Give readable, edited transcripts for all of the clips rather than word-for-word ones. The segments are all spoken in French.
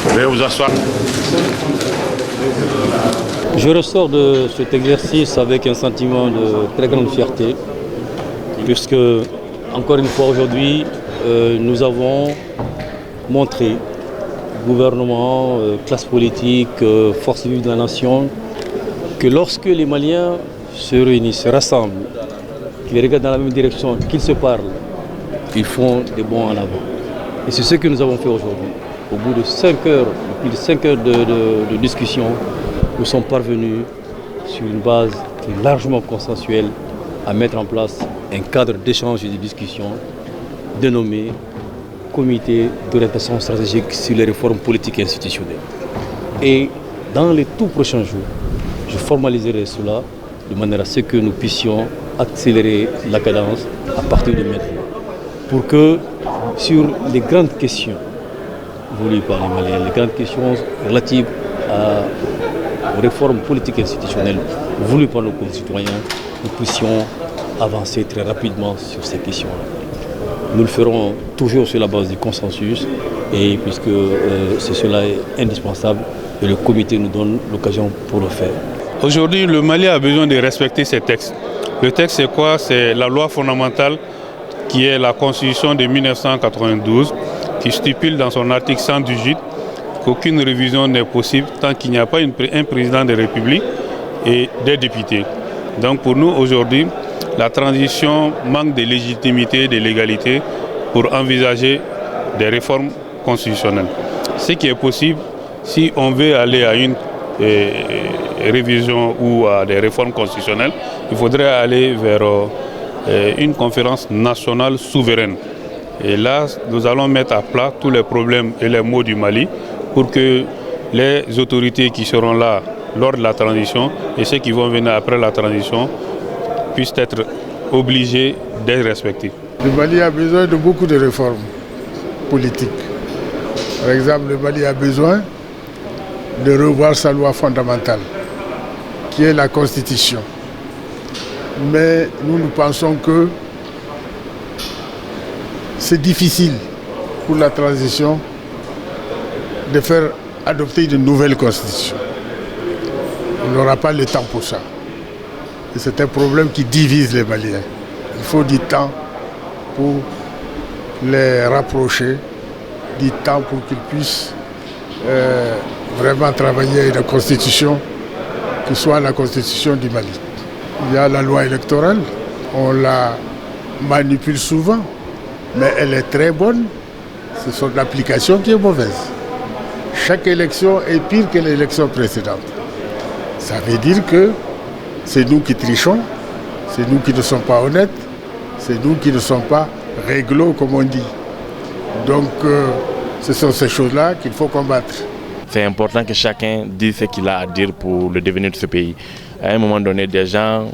Veuillez vous asseoir. Je ressors de cet exercice avec un sentiment de très grande fierté, puisque, encore une fois aujourd'hui, nous avons montré, gouvernement, classe politique, force vive de la nation, que lorsque les Maliens se réunissent, se rassemblent, qu'ils regardent dans la même direction, qu'ils se parlent, ils font des bonds en avant. Et c'est ce que nous avons fait aujourd'hui. Au bout de 5 heures, plus de 5 heures de discussion, nous sommes parvenus sur une base qui est largement consensuelle à mettre en place un cadre d'échange et de discussion dénommé Comité d'orientation stratégique sur les réformes politiques et institutionnelles. Et dans les tout prochains jours, je formaliserai cela de manière à ce que nous puissions accélérer la cadence à partir de maintenant. Pour que sur les grandes questions voulues par les Maliens, les grandes questions relatives aux réformes politiques et institutionnelles voulues par nos concitoyens, nous puissions avancer très rapidement sur ces questions-là. Nous le ferons toujours sur la base du consensus et puisque cela est indispensable et le comité nous donne l'occasion pour le faire. Aujourd'hui, le Mali a besoin de respecter ces textes. Le texte, c'est quoi? C'est la loi fondamentale qui est la Constitution de 1992 qui stipule dans son article 118 qu'aucune révision n'est possible tant qu'il n'y a pas un président de la République et des députés. Donc pour nous, aujourd'hui, la transition manque de légitimité et de légalité pour envisager des réformes constitutionnelles. Ce qui est possible, si on veut aller à une révision ou à des réformes constitutionnelles, il faudrait aller vers une conférence nationale souveraine. Et là, nous allons mettre à plat tous les problèmes et les maux du Mali pour que les autorités qui seront là lors de la transition et ceux qui vont venir après la transition puissent être obligés d'être respectés. Le Mali a besoin de beaucoup de réformes politiques. Par exemple, le Mali a besoin de revoir sa loi fondamentale, qui est la Constitution. Mais nous pensons que c'est difficile pour la transition de faire adopter une nouvelle Constitution. On n'aura pas le temps pour ça. Et c'est un problème qui divise les Maliens. Il faut du temps pour les rapprocher, du temps pour qu'ils puissent vraiment travailler à une constitution qui soit la constitution du Mali. Il y a la loi électorale, on la manipule souvent, mais elle est très bonne. C'est son application qui est mauvaise. Chaque élection est pire que l'élection précédente. Ça veut dire que c'est nous qui trichons, c'est nous qui ne sommes pas honnêtes, c'est nous qui ne sommes pas réglo, comme on dit. Donc, ce sont ces choses-là qu'il faut combattre. C'est important que chacun dise ce qu'il a à dire pour le devenir de ce pays. À un moment donné, des gens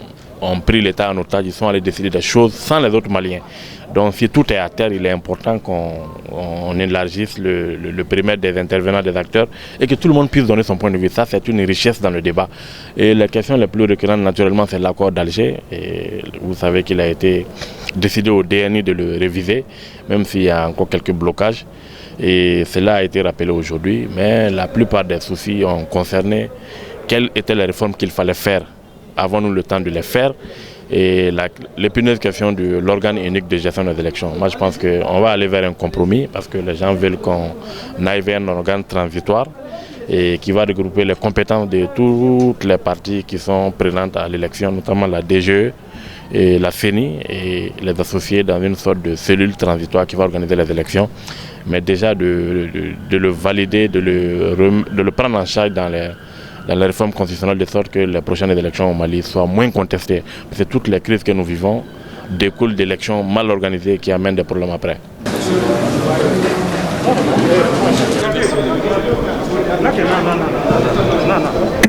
ont pris l'État en otage, ils sont allés décider des choses sans les autres Maliens. Donc si tout est à terre, il est important qu'on élargisse le périmètre des intervenants, des acteurs, et que tout le monde puisse donner son point de vue. Ça, c'est une richesse dans le débat. Et la question la plus récurrente, naturellement, c'est l'accord d'Alger. Et vous savez qu'il a été décidé au DNI de le réviser, même s'il y a encore quelques blocages. Et cela a été rappelé aujourd'hui, mais la plupart des soucis ont concerné quelles étaient les réformes qu'il fallait faire. Avons-nous le temps de les faire? Et l'épineuse question de l'organe unique de gestion des élections. Moi, je pense qu'on va aller vers un compromis parce que les gens veulent qu'on aille vers un organe transitoire et qui va regrouper les compétences de toutes les parties qui sont présentes à l'élection, notamment la DGE et la CENI, et les associer dans une sorte de cellule transitoire qui va organiser les élections. Mais déjà de le valider, de le prendre en charge dans les réformes constitutionnelles de sorte que les prochaines élections au Mali soient moins contestées. Parce que toutes les crises que nous vivons découlent d'élections mal organisées qui amènent des problèmes après. Non.